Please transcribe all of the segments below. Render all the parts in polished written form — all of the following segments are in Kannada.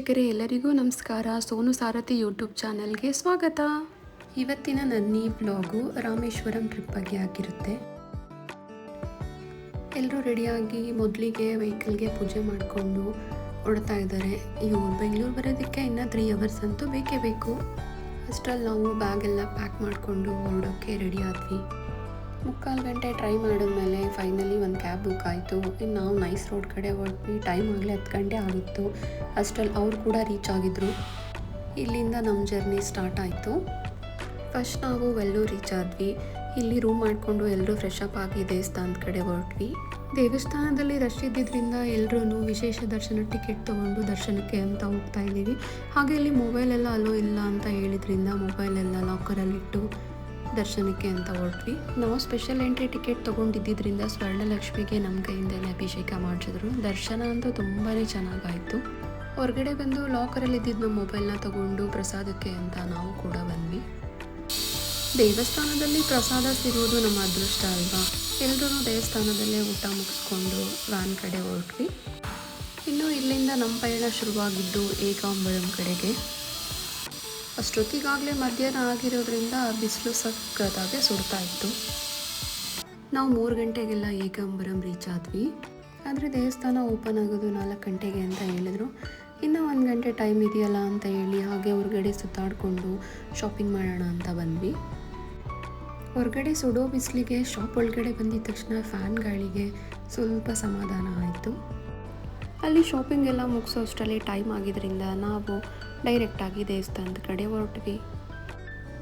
ವೀಕ್ಷಕರೇ ಎಲ್ಲರಿಗೂ ನಮಸ್ಕಾರ. ಸೋನು ಸಾರಥಿ ಯೂಟ್ಯೂಬ್ ಚಾನಲ್ಗೆ ಸ್ವಾಗತ. ಇವತ್ತಿನ ನನ್ನ ಈ ವ್ಲಾಗು ರಾಮೇಶ್ವರಂ ಟ್ರಿಪ್ ಬಗ್ಗೆ ಆಗಿರುತ್ತೆ. ಎಲ್ಲರೂ ರೆಡಿಯಾಗಿ ಮೊದಲಿಗೆ ವೆಹಿಕಲ್ಗೆ ಪೂಜೆ ಮಾಡಿಕೊಂಡು ಹೊರಡ್ತಾ ಇದ್ದಾರೆ. ಇವ್ರು ಬೆಂಗಳೂರು ಬರೋದಕ್ಕೆ ಇನ್ನೂ 3 ಅವರ್ಸ್ ಅಂತೂ ಬೇಕೇ ಬೇಕು. ಅಷ್ಟರಲ್ಲಿ ನಾವು ಬ್ಯಾಗ್ ಎಲ್ಲ ಪ್ಯಾಕ್ ಮಾಡಿಕೊಂಡು ಹೊರಡೋಕ್ಕೆ ರೆಡಿ ಆದ್ವಿ. 3/4 ಗಂಟೆ ಟ್ರೈ ಮಾಡಿದ್ಮೇಲೆ ಫೈನಲಿ ಒಂದು ಕ್ಯಾಬ್ ಬುಕ್ ಆಯಿತು. ಇನ್ನು ನಾವು ನೈಸ್ ರೋಡ್ ಕಡೆ ಹೊರಟ್ವಿ. ಟೈಮ್ ಆಗಲೇ 10 ಗಂಟೆ ಆಗಿತ್ತು. ಅಷ್ಟರಲ್ಲಿ ಅವ್ರು ಕೂಡ ರೀಚ್ ಆಗಿದ್ರು. ಇಲ್ಲಿಂದ ನಮ್ಮ ಜರ್ನಿ ಸ್ಟಾರ್ಟ್ ಆಯಿತು. ಫಸ್ಟ್ ನಾವು ವೆಲ್ಲೂರು ರೀಚ್ ಆದ್ವಿ. ಇಲ್ಲಿ ರೂಮ್ ಮಾಡಿಕೊಂಡು ಎಲ್ಲರೂ ಫ್ರೆಶ್ ಅಪ್ ಆಗಿ ದೇವಸ್ಥಾನದ ಕಡೆ ಹೊರಟ್ವಿ. ದೇವಸ್ಥಾನದಲ್ಲಿ ರಶ್ ಇದ್ದಿದ್ದರಿಂದ ಎಲ್ಲರೂ ವಿಶೇಷ ದರ್ಶನ ಟಿಕೆಟ್ ತೊಗೊಂಡು ದರ್ಶನಕ್ಕೆ ಅಂತ ಹೋಗ್ತಾ ಇದ್ದೀವಿ. ಹಾಗೆ ಇಲ್ಲಿ ಮೊಬೈಲೆಲ್ಲ ಅಲೋ ಇಲ್ಲ ಅಂತ ಹೇಳಿದ್ರಿಂದ ಮೊಬೈಲೆಲ್ಲ ಲಾಕರಲ್ಲಿಟ್ಟು ದರ್ಶನಕ್ಕೆ ಅಂತ ಹೊರಟ್ವಿ. ನಾವು ಸ್ಪೆಷಲ್ ಎಂಟ್ರಿ ಟಿಕೆಟ್ ತೊಗೊಂಡಿದ್ದರಿಂದ ಸ್ವರ್ಣಲಕ್ಷ್ಮಿಗೆ ನಮ್ಮ ಕೈಯಿಂದಲೇ ಅಭಿಷೇಕ ಮಾಡಿಸಿದ್ರು. ದರ್ಶನ ಅಂತೂ ತುಂಬಾ ಚೆನ್ನಾಗಾಯಿತು. ಹೊರಗಡೆ ಬಂದು ಲಾಕರಲ್ಲಿ ಇದ್ದಿದ್ದು ನಮ್ಮ ಮೊಬೈಲ್ನ ತೊಗೊಂಡು ಪ್ರಸಾದಕ್ಕೆ ಅಂತ ನಾವು ಕೂಡ ಬಂದ್ವಿ. ದೇವಸ್ಥಾನದಲ್ಲಿ ಪ್ರಸಾದ ಸಿಗೋದು ನಮ್ಮ ಅದೃಷ್ಟ ಅಲ್ವಾ. ಎಲ್ಲರೂ ದೇವಸ್ಥಾನದಲ್ಲೇ ಊಟ ಮುಗಿಸ್ಕೊಂಡು ವ್ಯಾನ್ ಕಡೆ ಹೊರಟ್ವಿ. ಇನ್ನು ಇಲ್ಲಿಂದ ನಮ್ಮ ಪಯಣ ಶುರುವಾಗಿದ್ದು ಏಕಾಂಬರಂ ಕಡೆಗೆ. ಅಷ್ಟೊತ್ತಿಗಾಗಲೇ ಮಧ್ಯಾಹ್ನ ಆಗಿರೋದ್ರಿಂದ ಬಿಸಿಲು ಸಕ್ಕತ್ತಾಗೆ ಸುಡ್ತಾ ಇತ್ತು. ನಾವು 3 ಗಂಟೆಗೆಲ್ಲ ಏಕಾಂಬರಂ ರೀಚ್ ಆದ್ವಿ. ಆದರೆ ದೇವಸ್ಥಾನ ಓಪನ್ ಆಗೋದು 4 ಗಂಟೆಗೆ ಅಂತ ಹೇಳಿದ್ರು. ಇನ್ನೂ 1 ಗಂಟೆ ಟೈಮ್ ಇದೆಯಲ್ಲ ಅಂತ ಹೇಳಿ ಹಾಗೆ ಹೊರಗಡೆ ಸುತ್ತಾಡಿಕೊಂಡು ಶಾಪಿಂಗ್ ಮಾಡೋಣ ಅಂತ ಬಂದ್ವಿ. ಹೊರಗಡೆ ಸುಡೋ ಬಿಸಿಲಿಗೆ ಶಾಪ್ ಒಳಗಡೆ ಬಂದಿದ ತಕ್ಷಣ ಫ್ಯಾನ್ ಗಾಳಿಗೆ ಸ್ವಲ್ಪ ಸಮಾಧಾನ ಆಯಿತು. ಅಲ್ಲಿ ಶಾಪಿಂಗ್ ಎಲ್ಲ ಮುಗಿಸೋ ಅಷ್ಟರಲ್ಲಿ ಟೈಮ್ ಆಗಿದ್ದರಿಂದ ನಾವು ಡೈರೆಕ್ಟಾಗಿ ದೇವಸ್ಥಾನದ ಕಡೆ ಹೊರಟ್ವಿ.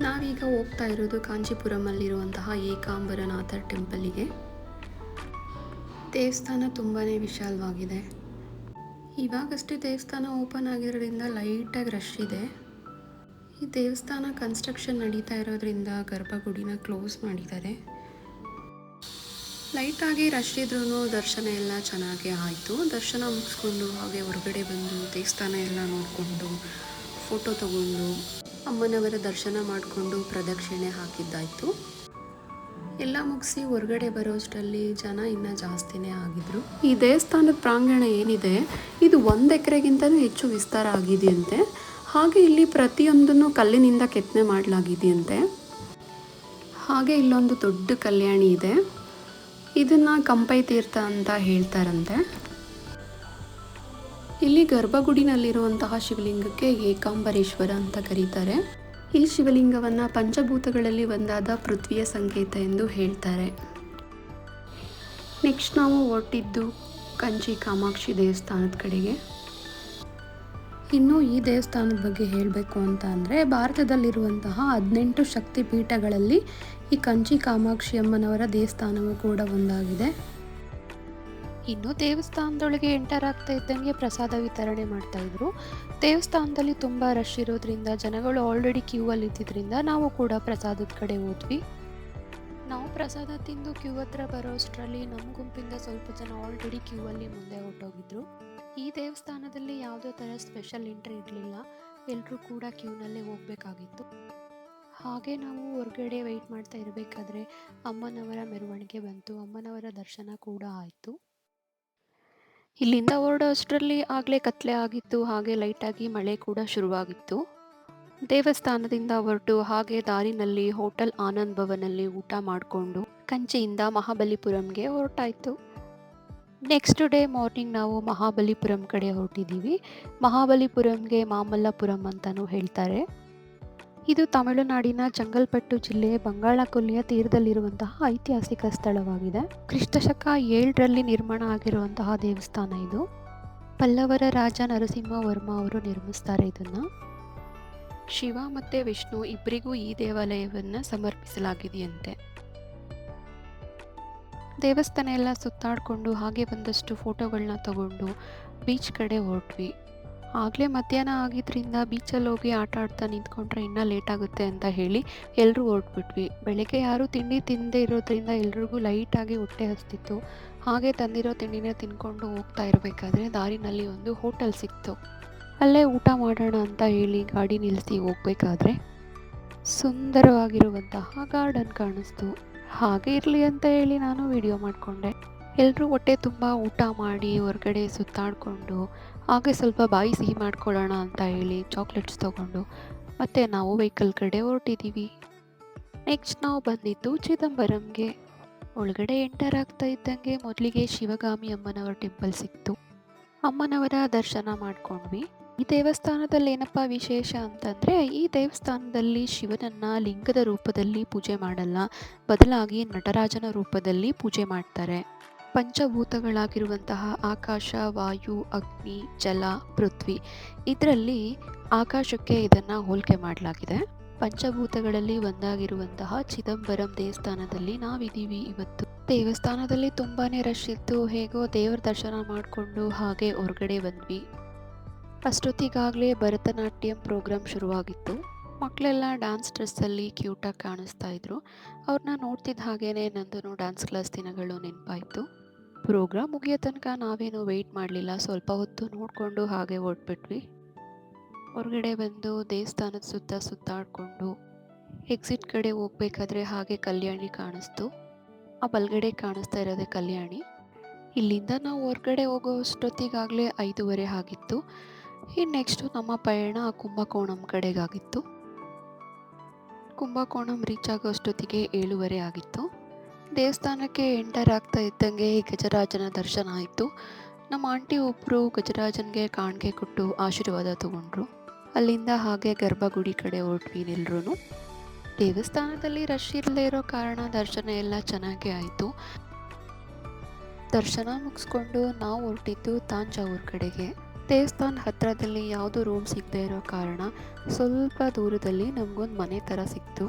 ನಾವೀಗ ಹೋಗ್ತಾ ಇರೋದು ಕಾಂಚೀಪುರಮಲ್ಲಿರುವಂತಹ ಏಕಾಂಬರನಾಥ ಟೆಂಪಲಿಗೆ. ದೇವಸ್ಥಾನ ತುಂಬಾ ವಿಶಾಲವಾಗಿದೆ. ಇವಾಗಷ್ಟೇ ದೇವಸ್ಥಾನ ಓಪನ್ ಆಗಿರೋದ್ರಿಂದ ಲೈಟಾಗಿ ರಶ್ ಇದೆ. ಈ ದೇವಸ್ಥಾನ ಕನ್ಸ್ಟ್ರಕ್ಷನ್ ನಡೀತಾ ಇರೋದ್ರಿಂದ ಗರ್ಭಗುಡಿನ ಕ್ಲೋಸ್ ಮಾಡಿದ್ದಾರೆ. ಲೈಟಾಗಿ ರಶ್ ಇದ್ರೂ ದರ್ಶನ ಎಲ್ಲ ಚೆನ್ನಾಗೇ ಆಯಿತು. ದರ್ಶನ ಮುಗಿಸ್ಕೊಂಡು ಹಾಗೆ ಹೊರಗಡೆ ಬಂದು ದೇವಸ್ಥಾನ ಎಲ್ಲ ನೋಡಿಕೊಂಡು ಫೋಟೋ ತಗೊಂಡು ಅಮ್ಮನವರ ದರ್ಶನ ಮಾಡಿಕೊಂಡು ಪ್ರದಕ್ಷಿಣೆ ಹಾಕಿದ್ದಾಯಿತು. ಎಲ್ಲ ಮುಗಿಸಿ ಹೊರಗಡೆ ಬರೋಷ್ಟರಲ್ಲಿ ಜನ ಇನ್ನೂ ಜಾಸ್ತಿನೇ ಆಗಿದ್ರು. ಈ ದೇವಸ್ಥಾನದ ಪ್ರಾಂಗಣ ಏನಿದೆ ಇದು 1 ಎಕರೆಗಿಂತಲೂ ಹೆಚ್ಚು ವಿಸ್ತಾರ ಆಗಿದೆಯಂತೆ. ಹಾಗೆ ಇಲ್ಲಿ ಪ್ರತಿಯೊಂದನ್ನು ಕಲ್ಲಿನಿಂದ ಕೆತ್ತನೆ ಮಾಡಲಾಗಿದೆಯಂತೆ. ಹಾಗೆ ಇಲ್ಲೊಂದು ದೊಡ್ಡ ಕಲ್ಯಾಣಿ ಇದೆ. ಇದನ್ನು ಕಂಪೈ ತೀರ್ಥ ಅಂತ ಹೇಳ್ತಾರಂತೆ. ಇಲ್ಲಿ ಗರ್ಭಗುಡಿನಲ್ಲಿರುವಂತಹ ಶಿವಲಿಂಗಕ್ಕೆ ಏಕಾಂಬರೇಶ್ವರ ಅಂತ ಕರೀತಾರೆ. ಈ ಶಿವಲಿಂಗವನ್ನು ಪಂಚಭೂತಗಳಲ್ಲಿ ಒಂದಾದ ಪೃಥ್ವಿಯ ಸಂಕೇತ ಎಂದು ಹೇಳ್ತಾರೆ. ನೆಕ್ಸ್ಟ್ ನಾವು ಹೊರಟಿದ್ದು ಕಂಚಿ ಕಾಮಾಕ್ಷಿ ದೇವಸ್ಥಾನದ ಕಡೆಗೆ. ಇನ್ನು ಈ ದೇವಸ್ಥಾನದ ಬಗ್ಗೆ ಹೇಳಬೇಕು ಅಂತ ಅಂದರೆ ಭಾರತದಲ್ಲಿರುವಂತಹ 18 ಶಕ್ತಿ ಪೀಠಗಳಲ್ಲಿ ಈ ಕಂಚಿ ಕಾಮಾಕ್ಷಿ ಅಮ್ಮನವರ ದೇವಸ್ಥಾನವೂ ಕೂಡ ಒಂದಾಗಿದೆ. ಇನ್ನು ದೇವಸ್ಥಾನದೊಳಗೆ ಎಂಟರ್ ಆಗ್ತಾ ಇದ್ದಂಗೆ ಪ್ರಸಾದ ವಿತರಣೆ ಮಾಡ್ತಾ ಇದ್ರು. ದೇವಸ್ಥಾನದಲ್ಲಿ ತುಂಬ ರಶ್ ಇರೋದ್ರಿಂದ ಜನಗಳು ಆಲ್ರೆಡಿ ಕ್ಯೂ ಅಲ್ಲಿ ಇದ್ದಿದ್ದರಿಂದ ನಾವು ಕೂಡ ಪ್ರಸಾದದ ಕಡೆ ಹೋದ್ವಿ. ನಾವು ಪ್ರಸಾದ ತಿಂದು ಕ್ಯೂ ಹತ್ರ ಬರೋಷ್ಟರಲ್ಲಿ ನಮ್ಮ ಗುಂಪಿಂದ ಸ್ವಲ್ಪ ಜನ ಆಲ್ರೆಡಿ ಕ್ಯೂ ಅಲ್ಲಿ ಮುಂದೆ ಹೊರಟೋಗಿದ್ರು. ಈ ದೇವಸ್ಥಾನದಲ್ಲಿ ಯಾವುದೇ ಥರ ಸ್ಪೆಷಲ್ ಎಂಟ್ರಿ ಇರಲಿಲ್ಲ. ಎಲ್ಲರೂ ಕೂಡ ಕ್ಯೂನಲ್ಲೇ ಹೋಗಬೇಕಾಗಿತ್ತು. ಹಾಗೆ ನಾವು ಹೊರಗಡೆ ವೆಯ್ಟ್ ಮಾಡ್ತಾ ಇರಬೇಕಾದ್ರೆ ಅಮ್ಮನವರ ಮೆರವಣಿಗೆ ಬಂತು. ಅಮ್ಮನವರ ದರ್ಶನ ಕೂಡ ಆಯಿತು. ಇಲ್ಲಿಂದ ಹೊರಡೋ ಅಷ್ಟರಲ್ಲಿ ಆಗಲೇ ಕತ್ಲೆ ಆಗಿತ್ತು. ಹಾಗೆ ಲೈಟಾಗಿ ಮಳೆ ಕೂಡ ಶುರುವಾಗಿತ್ತು. ದೇವಸ್ಥಾನದಿಂದ ಹೊರಟು ಹಾಗೆ ದಾರಿನಲ್ಲಿ ಹೋಟೆಲ್ ಆನಂದ್ ಭವನಲ್ಲಿ ಊಟ ಮಾಡಿಕೊಂಡು ಕಂಚಿಯಿಂದ ಮಹಾಬಲಿಪುರಂಗೆ ಹೊರಟಾಯಿತು. ನೆಕ್ಸ್ಟ್ ಡೇ ಮಾರ್ನಿಂಗ್ ನಾವು ಮಹಾಬಲಿಪುರಂ ಕಡೆ ಹೊರಟಿದ್ದೀವಿ. ಮಹಾಬಲಿಪುರಂಗೆ ಮಾಮಲ್ಲಪುರಂ ಅಂತಲೂ ಹೇಳ್ತಾರೆ. ಇದು ತಮಿಳುನಾಡಿನ ಚಂಗಲ್ಪಟ್ಟು ಜಿಲ್ಲೆ ಬಂಗಾಳಕೊಲ್ಲಿಯ ತೀರದಲ್ಲಿರುವಂತಹ ಐತಿಹಾಸಿಕ ಸ್ಥಳವಾಗಿದೆ. ಕ್ರಿಸ್ತಶಕ 7ರಲ್ಲಿ ನಿರ್ಮಾಣ ಆಗಿರುವಂತಹ ದೇವಸ್ಥಾನ ಇದು. ಪಲ್ಲವರ ರಾಜ ನರಸಿಂಹ ವರ್ಮ ಅವರು ನಿರ್ಮಿಸ್ತಾರೆ ಇದನ್ನು. ಶಿವ ಮತ್ತು ವಿಷ್ಣು ಇಬ್ಬರಿಗೂ ಈ ದೇವಾಲಯವನ್ನು ಸಮರ್ಪಿಸಲಾಗಿದೆಯಂತೆ. ದೇವಸ್ಥಾನ ಎಲ್ಲ ಸುತ್ತಾಡಿಕೊಂಡು ಹಾಗೆ ಒಂದಷ್ಟು ಫೋಟೋಗಳನ್ನ ತಗೊಂಡು ಬೀಚ್ ಕಡೆ ಹೊರಟ್ವಿ. ಆಗಲೇ ಮಧ್ಯಾಹ್ನ ಆಗಿದ್ದರಿಂದ ಬೀಚಲ್ಲಿ ಹೋಗಿ ಆಟ ಆಡ್ತಾ ನಿಂತ್ಕೊಂಡ್ರೆ ಇನ್ನೂ ಲೇಟ್ ಆಗುತ್ತೆ ಅಂತ ಹೇಳಿ ಎಲ್ಲರೂ ಹೊರಟ್ಬಿಟ್ವಿ. ಬೆಳಗ್ಗೆ ಯಾರೂ ತಿಂಡಿ ತಿನ್ನದೇ ಇರೋದ್ರಿಂದ ಎಲ್ರಿಗೂ ಲೈಟಾಗಿ ಹೊಟ್ಟೆ ಹಸ್ತಿತ್ತು. ಹಾಗೆ ತಂದಿರೋ ತಿಂಡಿನ ತಿನ್ಕೊಂಡು ಹೋಗ್ತಾ ಇರಬೇಕಾದ್ರೆ ದಾರಿನಲ್ಲಿ ಒಂದು ಹೋಟೆಲ್ ಸಿಕ್ತು. ಅಲ್ಲೇ ಊಟ ಮಾಡೋಣ ಅಂತ ಹೇಳಿ ಗಾಡಿ ನಿಲ್ಲಿಸಿ ಹೋಗಬೇಕಾದ್ರೆ ಸುಂದರವಾಗಿರುವಂತಹ ಗಾರ್ಡನ್ ಕಾಣಿಸ್ತು. ಹಾಗೆ ಇರಲಿ ಅಂತ ಹೇಳಿ ನಾನು ವಿಡಿಯೋ ಮಾಡಿಕೊಂಡೆ. ಎಲ್ಲರೂ ಹೊಟ್ಟೆ ತುಂಬ ಊಟ ಮಾಡಿ ಹೊರಗಡೆ ಸುತ್ತಾಡಿಕೊಂಡು ಹಾಗೆ ಸ್ವಲ್ಪ ಬಾಯಿ ಸಿಹಿ ಮಾಡ್ಕೊಳ್ಳೋಣ ಅಂತ ಹೇಳಿ ಚಾಕ್ಲೇಟ್ಸ್ ತೊಗೊಂಡು ಮತ್ತೆ ನಾವು ವೆಹಿಕಲ್ ಕಡೆ ಹೊರಟಿದ್ದೀವಿ. ನೆಕ್ಸ್ಟ್ ನಾವು ಬಂದಿದ್ದು ಚಿದಂಬರಂಗೆ. ಒಳಗಡೆ ಎಂಟರ್ ಆಗ್ತಾ ಇದ್ದಂಗೆ ಮೊದಲಿಗೆ ಶಿವಗಾಮಿ ಅಮ್ಮನವರ ಟೆಂಪಲ್ ಸಿಕ್ತು. ಅಮ್ಮನವರ ದರ್ಶನ ಮಾಡ್ಕೊಂಡ್ವಿ. ಈ ದೇವಸ್ಥಾನದಲ್ಲಿ ಏನಪ್ಪ ವಿಶೇಷ ಅಂತಂದರೆ, ಈ ದೇವಸ್ಥಾನದಲ್ಲಿ ಶಿವನನ್ನ ಲಿಂಗದ ರೂಪದಲ್ಲಿ ಪೂಜೆ ಮಾಡಲ್ಲ, ಬದಲಾಗಿ ನಟರಾಜನ ರೂಪದಲ್ಲಿ ಪೂಜೆ ಮಾಡ್ತಾರೆ. ಪಂಚಭೂತಗಳಾಗಿರುವಂತಹ ಆಕಾಶ, ವಾಯು, ಅಗ್ನಿ, ಜಲ, ಪೃಥ್ವಿ, ಇದರಲ್ಲಿ ಆಕಾಶಕ್ಕೆ ಇದನ್ನು ಹೋಲಿಕೆ ಮಾಡಲಾಗಿದೆ. ಪಂಚಭೂತಗಳಲ್ಲಿ ಒಂದಾಗಿರುವಂತಹ ಚಿದಂಬರಂ ದೇವಸ್ಥಾನದಲ್ಲಿ ನಾವಿದ್ದೀವಿ ಇವತ್ತು. ದೇವಸ್ಥಾನದಲ್ಲಿ ತುಂಬಾನೇ ರಶ್ ಇತ್ತು. ಹೇಗೋ ದೇವರ ದರ್ಶನ ಮಾಡಿಕೊಂಡು ಹಾಗೆ ಹೊರಗಡೆ ಬಂದ್ವಿ. ಅಷ್ಟೊತ್ತಿಗಾಗಲೇ ಭರತನಾಟ್ಯಂ ಪ್ರೋಗ್ರಾಮ್ ಶುರುವಾಗಿತ್ತು. ಮಕ್ಕಳೆಲ್ಲ ಡ್ಯಾನ್ಸ್ ಡ್ರೆಸ್ಸಲ್ಲಿ ಕ್ಯೂಟಾಗಿ ಕಾಣಿಸ್ತಾ ಇದ್ರು. ಅವ್ರನ್ನ ನೋಡ್ತಿದ್ದ ಹಾಗೇನೆ ನಂದು ಡ್ಯಾನ್ಸ್ ಕ್ಲಾಸ್ ದಿನಗಳು ನೆನಪಾಯಿತು. ಪ್ರೋಗ್ರಾಮ್ ಮುಗಿಯೋ ತನಕ ನಾವೇನು ವೆಯ್ಟ್ ಮಾಡಲಿಲ್ಲ. ಸ್ವಲ್ಪ ಹೊತ್ತು ನೋಡಿಕೊಂಡು ಹಾಗೆ ಹೊರಟ್ಬಿಟ್ವಿ. ಹೊರಗಡೆ ಬಂದು ದೇವಸ್ಥಾನದ ಸುತ್ತ ಸುತ್ತಾಡಿಕೊಂಡು ಎಕ್ಸಿಟ್ ಕಡೆ ಹೋಗ್ಬೇಕಾದ್ರೆ ಹಾಗೆ ಕಲ್ಯಾಣಿ ಕಾಣಿಸ್ತು. ಆ ಬಲಗಡೆ ಕಾಣಿಸ್ತಾ ಇರೋದೇ ಕಲ್ಯಾಣಿ. ಇಲ್ಲಿಂದ ನಾವು ಹೊರಗಡೆ ಹೋಗೋ ಅಷ್ಟೊತ್ತಿಗಾಗಲೇ 5:30 ಆಗಿತ್ತು. ಇನ್ನು ನೆಕ್ಸ್ಟು ನಮ್ಮ ಪಯಣ ಕುಂಭಕೋಣಂ ಕಡೆಗಾಗಿತ್ತು. ಕುಂಭಕೋಣಂ ರೀಚ್ ಆಗೋ ಅಷ್ಟೊತ್ತಿಗೆ 7:30 ಆಗಿತ್ತು. ದೇವಸ್ಥಾನಕ್ಕೆ ಎಂಟರ್ ಆಗ್ತಾ ಇದ್ದಂಗೆ ಗಜರಾಜನ ದರ್ಶನ ಆಯಿತು. ನಮ್ಮ ಆಂಟಿ ಒಬ್ಬರು ಗಜರಾಜನಿಗೆ ಕಾಣಿಕೆ ಕೊಟ್ಟು ಆಶೀರ್ವಾದ ತಗೊಂಡ್ರು. ಅಲ್ಲಿಂದ ಹಾಗೆ ಗರ್ಭಗುಡಿ ಕಡೆ ಹೊರಟ್ವಿ ಎಲ್ರೂ. ದೇವಸ್ಥಾನದಲ್ಲಿ ರಶ್ ಇರದೇ ಇರೋ ಕಾರಣ ದರ್ಶನ ಎಲ್ಲ ಚೆನ್ನಾಗೇ ಆಯಿತು. ದರ್ಶನ ಮುಗಿಸ್ಕೊಂಡು ನಾವು ಹೊರಟಿದ್ದು ತಾಂಜಾವೂರು ಕಡೆಗೆ. ದೇವಸ್ಥಾನ ಹತ್ತಿರದಲ್ಲಿ ಯಾವುದೂ ರೂಮ್ ಸಿಗದೇ ಇರೋ ಕಾರಣ ಸ್ವಲ್ಪ ದೂರದಲ್ಲಿ ನಮಗೊಂದು ಮನೆ ಥರ ಸಿಕ್ತು.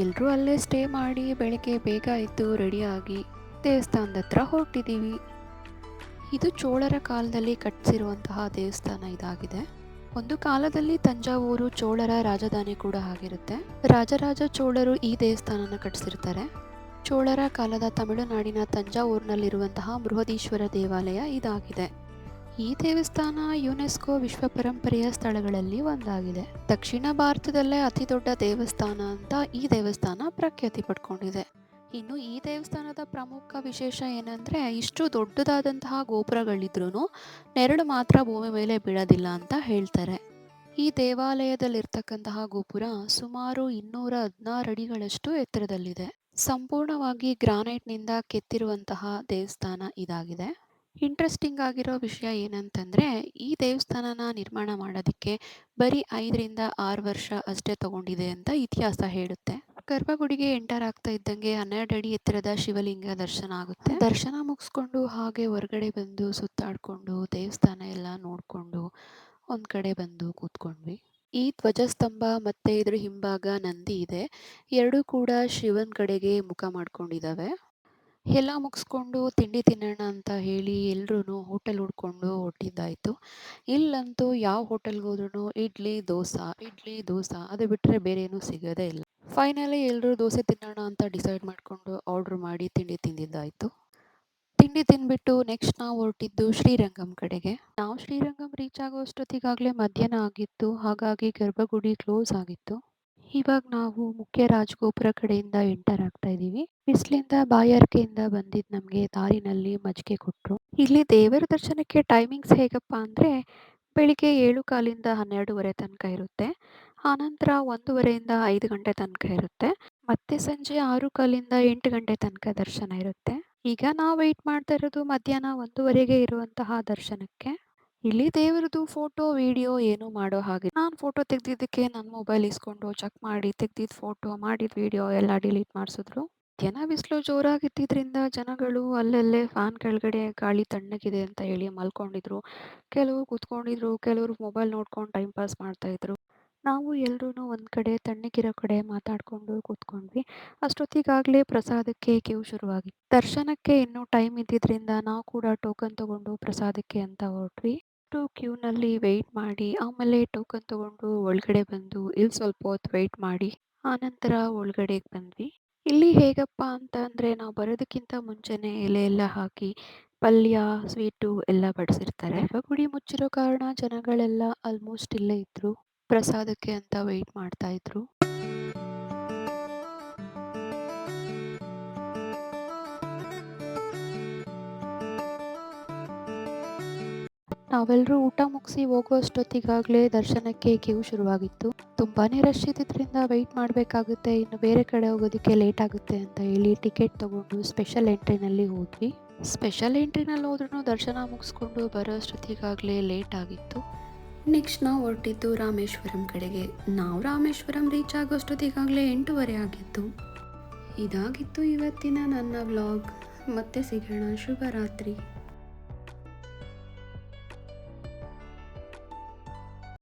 ಎಲ್ಲರೂ ಅಲ್ಲೇ ಸ್ಟೇ ಮಾಡಿ ಬೆಳಗ್ಗೆ ಬೇಗ ಎದ್ದು ರೆಡಿಯಾಗಿ ದೇವಸ್ಥಾನದ ಹತ್ರ ಹೊರಟಿದ್ದೀವಿ. ಇದು ಚೋಳರ ಕಾಲದಲ್ಲಿ ಕಟ್ಟಿಸಿರುವಂತಹ ದೇವಸ್ಥಾನ ಇದಾಗಿದೆ. ಒಂದು ಕಾಲದಲ್ಲಿ ತಂಜಾವೂರು ಚೋಳರ ರಾಜಧಾನಿ ಕೂಡ ಆಗಿರುತ್ತೆ. ರಾಜರಾಜ ಚೋಳರು ಈ ದೇವಸ್ಥಾನನ ಕಟ್ಟಿಸಿರ್ತಾರೆ. ಚೋಳರ ಕಾಲದ ತಮಿಳುನಾಡಿನ ತಂಜಾವೂರಿನಲ್ಲಿರುವಂತಹ ಬೃಹದೀಶ್ವರ ದೇವಾಲಯ ಇದಾಗಿದೆ. ಈ ದೇವಸ್ಥಾನ ಯುನೆಸ್ಕೋ ವಿಶ್ವ ಪರಂಪರೆಯ ಸ್ಥಳಗಳಲ್ಲಿ ಒಂದಾಗಿದೆ. ದಕ್ಷಿಣ ಭಾರತದಲ್ಲೇ ಅತಿ ದೊಡ್ಡ ದೇವಸ್ಥಾನ ಅಂತ ಈ ದೇವಸ್ಥಾನ ಪ್ರಖ್ಯಾತಿ ಪಡ್ಕೊಂಡಿದೆ. ಇನ್ನು ಈ ದೇವಸ್ಥಾನದ ಪ್ರಮುಖ ವಿಶೇಷ ಏನಂದರೆ, ಇಷ್ಟು ದೊಡ್ಡದಾದಂತಹ ಗೋಪುರಗಳಿದ್ರೂ ನೆರಳು ಮಾತ್ರ ಭೂಮಿ ಮೇಲೆ ಬೀಳೋದಿಲ್ಲ ಅಂತ ಹೇಳ್ತಾರೆ. ಈ ದೇವಾಲಯದಲ್ಲಿರ್ತಕ್ಕಂತಹ ಗೋಪುರ ಸುಮಾರು 216 ಅಡಿಗಳಷ್ಟು ಎತ್ತರದಲ್ಲಿದೆ. ಸಂಪೂರ್ಣವಾಗಿ ಗ್ರಾನೈಟ್ನಿಂದ ಕೆತ್ತಿರುವಂತಹ ದೇವಸ್ಥಾನ ಇದಾಗಿದೆ. ಇಂಟ್ರೆಸ್ಟಿಂಗ್ ಆಗಿರೋ ವಿಷಯ ಏನಂತಂದರೆ, ಈ ದೇವಸ್ಥಾನನ ನಿರ್ಮಾಣ ಮಾಡೋದಕ್ಕೆ ಬರೀ 5ರಿಂದ 6 ವರ್ಷ ಅಷ್ಟೇ ತಗೊಂಡಿದೆ ಅಂತ ಇತಿಹಾಸ ಹೇಳುತ್ತೆ. ಗರ್ಭಗುಡಿಗೆ ಎಂಟರ್ ಆಗ್ತಾ ಇದ್ದಂಗೆ 12 ಅಡಿ ಎತ್ತರದ ಶಿವಲಿಂಗ ದರ್ಶನ ಆಗುತ್ತೆ. ದರ್ಶನ ಮುಗಿಸ್ಕೊಂಡು ಹಾಗೆ ಹೊರಗಡೆ ಬಂದು ಸುತ್ತಾಡಿಕೊಂಡು ದೇವಸ್ಥಾನ ಎಲ್ಲ ನೋಡಿಕೊಂಡು ಒಂದು ಕಡೆ ಬಂದು ಕೂತ್ಕೊಂಡ್ವಿ. ಈ ಧ್ವಜಸ್ತಂಭ ಮತ್ತು ಇದ್ರ ಹಿಂಭಾಗ ನಂದಿ ಇದೆ. ಎರಡೂ ಕೂಡ ಶಿವನ ಕಡೆಗೆ ಮುಖ ಮಾಡ್ಕೊಂಡಿದ್ದಾವೆ. ಎಲ್ಲ ಮುಗಿಸ್ಕೊಂಡು ತಿಂಡಿ ತಿನ್ನೋಣ ಅಂತ ಹೇಳಿ ಎಲ್ಲರೂ ಹೋಟೆಲ್ ಹುಡ್ಕೊಂಡು ಹೊರಟಿದ್ದಾಯಿತು. ಇಲ್ಲಂತೂ ಯಾವ ಹೋಟೆಲ್ಗೆ ಹೋದ್ರೂ ಇಡ್ಲಿ ದೋಸೆ ಅದು ಬಿಟ್ಟರೆ ಬೇರೆ ಏನೂ ಸಿಗೋದೇ ಇಲ್ಲ. ಫೈನಲಿ ಎಲ್ಲರೂ ದೋಸೆ ತಿನ್ನೋಣ ಅಂತ ಡಿಸೈಡ್ ಮಾಡಿಕೊಂಡು ಆರ್ಡ್ರ್ ಮಾಡಿ ತಿಂಡಿ ತಿಂದಿದ್ದಾಯಿತು. ತಿಂಡಿ ತಿಂದ್ಬಿಟ್ಟು ನೆಕ್ಸ್ಟ್ ನಾವು ಹೊರಟಿದ್ದು ಶ್ರೀರಂಗಂ ಕಡೆಗೆ. ನಾವು ಶ್ರೀರಂಗಂ ರೀಚ್ ಆಗೋ ಅಷ್ಟೊತ್ತಿಗಾಗಲೇ ಮಧ್ಯಾಹ್ನ ಆಗಿತ್ತು. ಹಾಗಾಗಿ ಗರ್ಭಗುಡಿ ಕ್ಲೋಸ್ ಆಗಿತ್ತು. ಇವಾಗ ನಾವು ಮುಖ್ಯ ರಾಜಗೋಪುರ ಕಡೆಯಿಂದ ಎಂಟರ್ ಆಗ್ತಾ ಇದ್ದೀವಿ. ಬಿಸಿಲಿಂದ ಬಾಯಾರಿಕೆಯಿಂದ ಬಂದಿದ್ದು ನಮಗೆ ದಾರಿನಲ್ಲಿ ಮಜ್ಜಿಗೆ ಕೊಟ್ಟರು. ಇಲ್ಲಿ ದೇವರ ದರ್ಶನಕ್ಕೆ ಟೈಮಿಂಗ್ಸ್ ಹೇಗಪ್ಪ ಅಂದರೆ, ಬೆಳಿಗ್ಗೆ 7:15 12:30 ತನಕ ಇರುತ್ತೆ. ಆನಂತರ 1:30 5 ಗಂಟೆ ತನಕ ಇರುತ್ತೆ. ಮತ್ತೆ ಸಂಜೆ 6:15 8 ಗಂಟೆ ತನಕ ದರ್ಶನ ಇರುತ್ತೆ. ಈಗ ನಾವು ವೆಯ್ಟ್ ಮಾಡ್ತಾ ಇರೋದು ಮಧ್ಯಾಹ್ನ 1:30ಗೆ ಇರುವಂತಹ ದರ್ಶನಕ್ಕೆ. ಇಲ್ಲಿ ದೇವರದು ಫೋಟೋ ವಿಡಿಯೋ ಏನೂ ಮಾಡೋ ಹಾಗೆ. ನಾನು ಫೋಟೋ ತೆಗೆದಿದ್ದಕ್ಕೆ ನನ್ನ ಮೊಬೈಲ್ ಇಸ್ಕೊಂಡು ಚೆಕ್ ಮಾಡಿ ತೆಗ್ದಿದ್ದು ಫೋಟೋ ಮಾಡಿದ ವಿಡಿಯೋ ಎಲ್ಲ ಡಿಲೀಟ್ ಮಾಡಿಸಿದ್ರು. ಮಧ್ಯಾಹ್ನ ಬಿಸಿಲು ಜೋರಾಗಿದ್ದಿದ್ದರಿಂದ ಜನಗಳು ಅಲ್ಲಲ್ಲೇ ಫ್ಯಾನ್ ಕೆಳಗಡೆ ಗಾಳಿ ತಣ್ಣಗಿದೆ ಅಂತ ಹೇಳಿ ಮಲ್ಕೊಂಡಿದ್ರು. ಕೆಲವರು ಕೂತ್ಕೊಂಡಿದ್ರು, ಕೆಲವರು ಮೊಬೈಲ್ ನೋಡ್ಕೊಂಡು ಟೈಮ್ ಪಾಸ್ ಮಾಡ್ತಾಯಿದ್ರು. ನಾವು ಎಲ್ಲರೂ ಒಂದು ಕಡೆ ತಣ್ಣಗಿರೋ ಕಡೆ ಮಾತಾಡಿಕೊಂಡು ಕೂತ್ಕೊಂಡ್ವಿ. ಅಷ್ಟೊತ್ತಿಗಾಗಲೇ ಪ್ರಸಾದಕ್ಕೆ ಕ್ಯೂ ಶುರುವಾಗಿತ್ತು. ದರ್ಶನಕ್ಕೆ ಇನ್ನೂ ಟೈಮ್ ಇದ್ದಿದ್ದರಿಂದ ನಾವು ಕೂಡ ಟೋಕನ್ ತೊಗೊಂಡು ಪ್ರಸಾದಕ್ಕೆ ಅಂತ ಹೊರಟ್ವಿ. ಕ್ಯೂನಲ್ಲಿ ವೆಯ್ಟ್ ಮಾಡಿ ಆಮೇಲೆ ಟೋಕನ್ ತೊಗೊಂಡು ಒಳಗಡೆ ಬಂದು ಇಲ್ಲಿ ಸ್ವಲ್ಪ ಹೊತ್ತು ವೆಯ್ಟ್ ಮಾಡಿ ಆನಂತರ ಒಳಗಡೆಗೆ ಬಂದ್ವಿ. ಇಲ್ಲಿ ಹೇಗಪ್ಪ ಅಂತ ಅಂದರೆ, ನಾವು ಬರೋದಕ್ಕಿಂತ ಮುಂಚೆನೇ ಎಲೆ ಎಲ್ಲ ಹಾಕಿ ಪಲ್ಯ ಸ್ವೀಟು ಎಲ್ಲ ಬಡಿಸಿರ್ತಾರೆ. ಗುಡಿ ಮುಚ್ಚಿರೋ ಕಾರಣ ಜನಗಳೆಲ್ಲ ಆಲ್ಮೋಸ್ಟ್ ಇಲ್ಲೇ ಇದ್ದರು. ಪ್ರಸಾದಕ್ಕೆ ಅಂತ ವೆಯ್ಟ್ ಮಾಡ್ತಾ ಇದ್ರು. ನಾವೆಲ್ಲರೂ ಊಟ ಮುಗಿಸಿ ಹೋಗುವಷ್ಟೊತ್ತಿಗಾಗಲೇ ದರ್ಶನಕ್ಕೆ ಕ್ಯೂ ಶುರುವಾಗಿತ್ತು. ತುಂಬಾನೇ ರಶ್ ಇದ್ದಿದ್ದರಿಂದ ವೆಯ್ಟ್ ಮಾಡಬೇಕಾಗುತ್ತೆ, ಇನ್ನು ಬೇರೆ ಕಡೆ ಹೋಗೋದಕ್ಕೆ ಲೇಟ್ ಆಗುತ್ತೆ ಅಂತ ಹೇಳಿ ಟಿಕೆಟ್ ತಗೊಂಡು ಸ್ಪೆಷಲ್ ಎಂಟ್ರಿನಲ್ಲಿ ಹೋದ್ವಿ. ಸ್ಪೆಷಲ್ ಎಂಟ್ರಿನಲ್ಲಿ ಹೋದ್ರೂ ದರ್ಶನ ಮುಗಿಸ್ಕೊಂಡು ಬರೋ ಅಷ್ಟೊತ್ತಿಗಾಗಲೇ ಲೇಟ್ ಆಗಿತ್ತು. ನೆಕ್ಸ್ಟ್ ನಾವು ಹೊರಟಿದ್ದು ರಾಮೇಶ್ವರಂ ಕಡೆಗೆ. ನಾವು ರಾಮೇಶ್ವರಂ ರೀಚ್ ಆಗೋಷ್ಟೊತ್ತಿಗಾಗಲೇ 8:30 ಆಗಿತ್ತು. ಇದಾಗಿತ್ತು ಇವತ್ತಿನ ನನ್ನ ವ್ಲಾಗ್. ಮತ್ತೆ ಸಿಗೋಣ. ಶುಭರಾತ್ರಿ.